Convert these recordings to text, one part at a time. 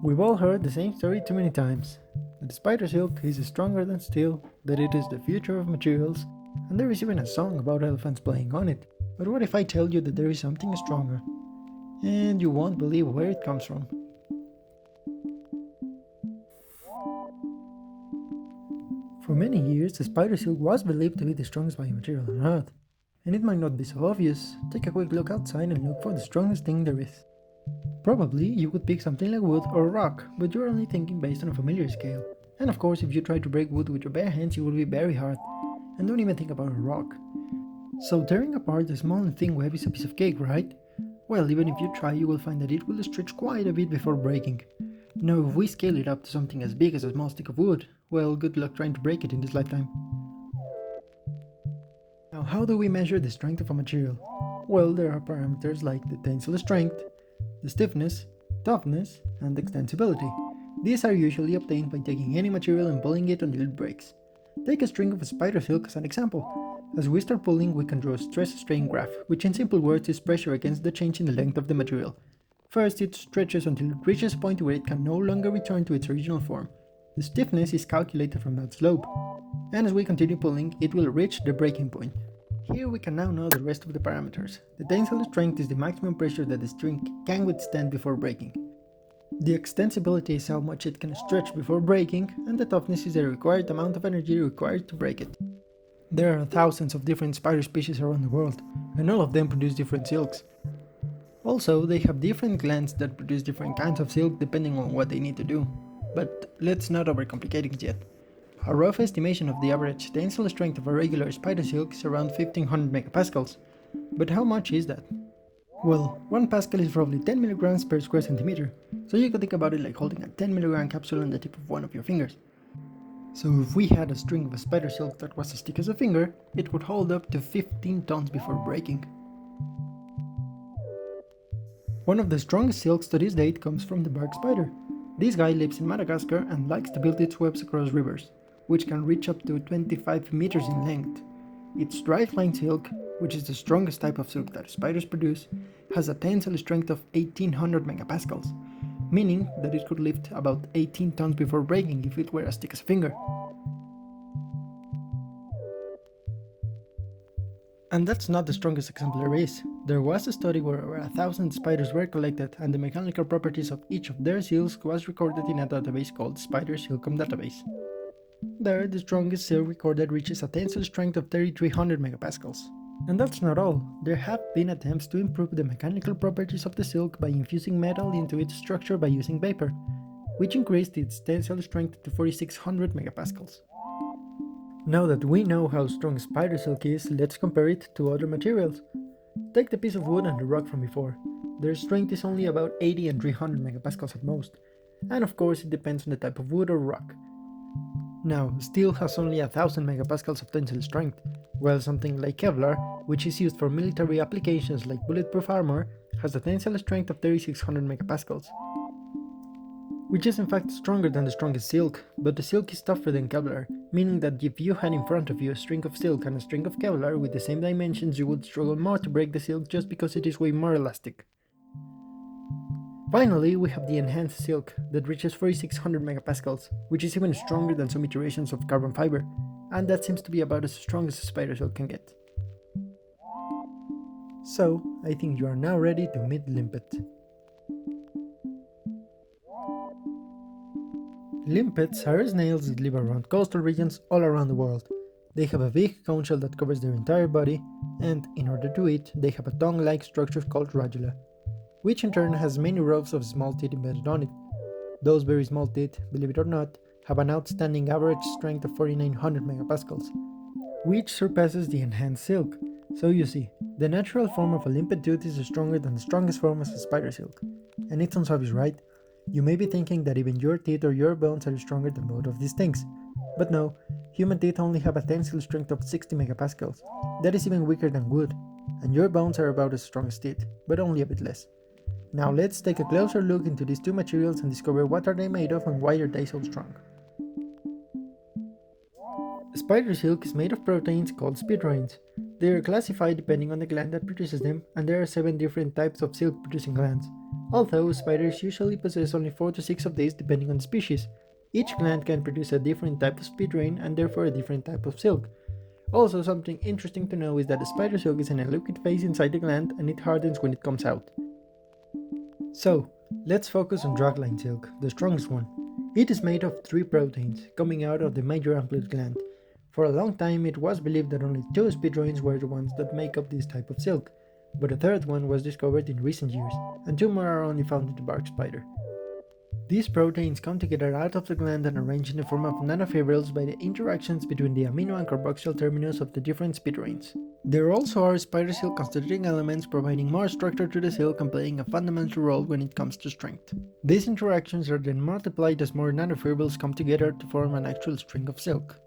We've all heard the same story too many times, that spider silk is stronger than steel, that it is the future of materials, and there is even a song about elephants playing on it. But what if I tell you that there is something stronger? And you won't believe where it comes from. For many years, the spider silk was believed to be the strongest biomaterial on Earth. And it might not be so obvious. Take a quick look outside and look for the strongest thing there is. Probably you could pick something like wood or rock, but you're only thinking based on a familiar scale. And of course, if you try to break wood with your bare hands, it will be very hard. And don't even think about a rock. So tearing apart a small and thin web is a piece of cake, right? Well, even if you try, you will find that it will stretch quite a bit before breaking. Now, if we scale it up to something as big as a small stick of wood, well, good luck trying to break it in this lifetime. Now, how do we measure the strength of a material? Well, there are parameters like the tensile strength, the stiffness, toughness, and extensibility. These are usually obtained by taking any material and pulling it until it breaks. Take a string of spider silk as an example. As we start pulling, we can draw a stress-strain graph, which in simple words is pressure against the change in the length of the material. First, it stretches until it reaches a point where it can no longer return to its original form. The stiffness is calculated from that slope, and as we continue pulling, it will reach the breaking point. Here we can now know the rest of the parameters. The tensile strength is the maximum pressure that the string can withstand before breaking. The extensibility is how much it can stretch before breaking, and the toughness is the required amount of energy required to break it. There are thousands of different spider species around the world, and all of them produce different silks. Also, they have different glands that produce different kinds of silk depending on what they need to do. But let's not overcomplicate it yet. A rough estimation of the average tensile strength of a regular spider silk is around 1500 megapascals. But how much is that? Well, 1 pascal is roughly 10 milligrams per square centimeter, so you could think about it like holding a 10 milligram capsule on the tip of one of your fingers. So if we had a string of a spider silk that was as thick as a finger, it would hold up to 15 tons before breaking. One of the strongest silks to this date comes from the bark spider. This guy lives in Madagascar and likes to build its webs across rivers, which can reach up to 25 meters in length. Its dry-flying silk, which is the strongest type of silk that spiders produce, has a tensile strength of 1800 megapascals, meaning that it could lift about 18 tons before breaking if it were as thick as a finger. And that's not the strongest example there is. There was a study where over 1,000 spiders were collected and the mechanical properties of each of their silks was recorded in a database called Spider Silcom Database. There, the strongest silk recorded reaches a tensile strength of 3300 megapascals. And that's not all. There have been attempts to improve the mechanical properties of the silk by infusing metal into its structure by using vapor, which increased its tensile strength to 4600 megapascals. Now that we know how strong spider silk is, let's compare it to other materials. Take the piece of wood and the rock from before. Their strength is only about 80 and 300 megapascals at most, and of course it depends on the type of wood or rock. Now, steel has only 1000 megapascals of tensile strength, while something like Kevlar, which is used for military applications like bulletproof armor, has a tensile strength of 3600 megapascals. Which is in fact stronger than the strongest silk, but the silk is tougher than Kevlar, meaning that if you had in front of you a string of silk and a string of Kevlar with the same dimensions, you would struggle more to break the silk just because it is way more elastic. Finally, we have the enhanced silk that reaches 4600 megapascals, which is even stronger than some iterations of carbon fiber, and that seems to be about as strong as a spider silk can get. So, I think you are now ready to meet Limpet. Limpets are snails that live around coastal regions all around the world. They have a big cone shell that covers their entire body, and in order to eat, they have a tongue-like structure called Radular, which in turn has many rows of small teeth embedded on it. Those very small teeth, believe it or not, have an outstanding average strength of 4900 megapascals, which surpasses the enhanced silk. So you see, the natural form of a limpet tooth is stronger than the strongest form of a spider silk. And it sounds obvious, right? You may be thinking that even your teeth or your bones are stronger than both of these things. But no, human teeth only have a tensile strength of 60 megapascals. That is even weaker than wood. And your bones are about as strong as teeth, but only a bit less. Now let's take a closer look into these two materials and discover what are they made of and why are they so strong. Spider silk is made of proteins called spidroins. They are classified depending on the gland that produces them, and there are 7 different types of silk producing glands. Although spiders usually possess only 4 to 6 of these depending on the species, each gland can produce a different type of spidrain and therefore a different type of silk. Also, something interesting to know is that the spider silk is in a liquid phase inside the gland and it hardens when it comes out. So, let's focus on dragline silk, the strongest one. It is made of 3 proteins, coming out of the major ampleate gland. For a long time it was believed that only 2 spidrains were the ones that make up this type of silk, but a third one was discovered in recent years, and 2 more are only found in the bark spider. These proteins come together out of the gland and arrange in the form of nanofibrils by the interactions between the amino and carboxyl terminus of the different spidrains. There also are spider silk constituting elements providing more structure to the silk and playing a fundamental role when it comes to strength. These interactions are then multiplied as more nanofibrils come together to form an actual string of silk.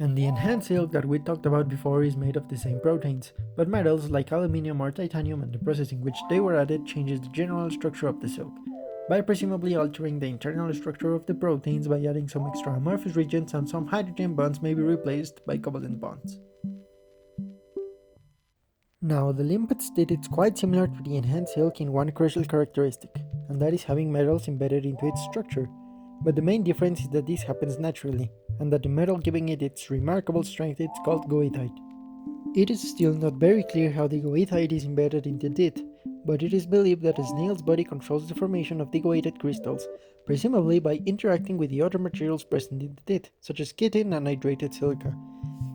And the enhanced silk that we talked about before is made of the same proteins, but metals like aluminium or titanium and the process in which they were added changes the general structure of the silk, by presumably altering the internal structure of the proteins by adding some extra amorphous regions, and some hydrogen bonds may be replaced by covalent bonds. Now, the limpet state is quite similar to the enhanced silk in one crucial characteristic, and that is having metals embedded into its structure. But the main difference is that this happens naturally, and that the metal giving it its remarkable strength is called goethite. It is still not very clear how the goethite is embedded into it, but it is believed that a snail's body controls the formation of the goethite crystals, presumably by interacting with the other materials present in the teeth, such as chitin and hydrated silica.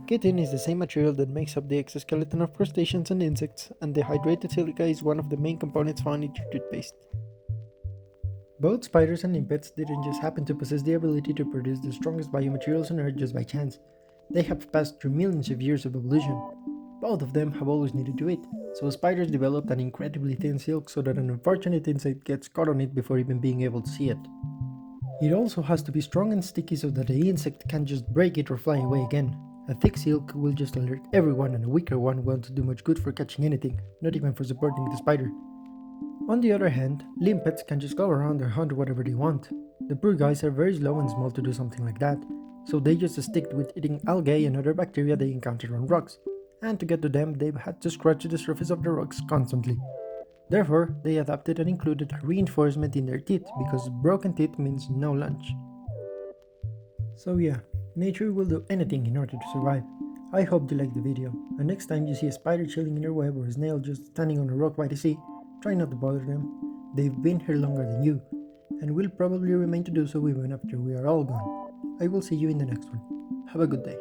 Chitin is the same material that makes up the exoskeleton of crustaceans and insects, and the hydrated silica is one of the main components found in toothpaste. Both spiders and limpets didn't just happen to possess the ability to produce the strongest biomaterials on Earth just by chance. They have passed through millions of years of evolution. Both of them have always needed to eat, so spiders developed an incredibly thin silk so that an unfortunate insect gets caught on it before even being able to see it. It also has to be strong and sticky so that the insect can't just break it or fly away again. A thick silk will just alert everyone, and a weaker one won't do much good for catching anything, not even for supporting the spider. On the other hand, limpets can just go around and hunt whatever they want. The poor guys are very slow and small to do something like that, so they just stick with eating algae and other bacteria they encounter on rocks, and to get to them they've had to scratch the surface of the rocks constantly. Therefore, they adapted and included a reinforcement in their teeth, because broken teeth means no lunch. So yeah, nature will do anything in order to survive. I hope you liked the video, and next time you see a spider chilling in your web or a snail just standing on a rock by the sea, try not to bother them. They've been here longer than you, and will probably remain to do so even after we are all gone. I will see you in the next one. Have a good day.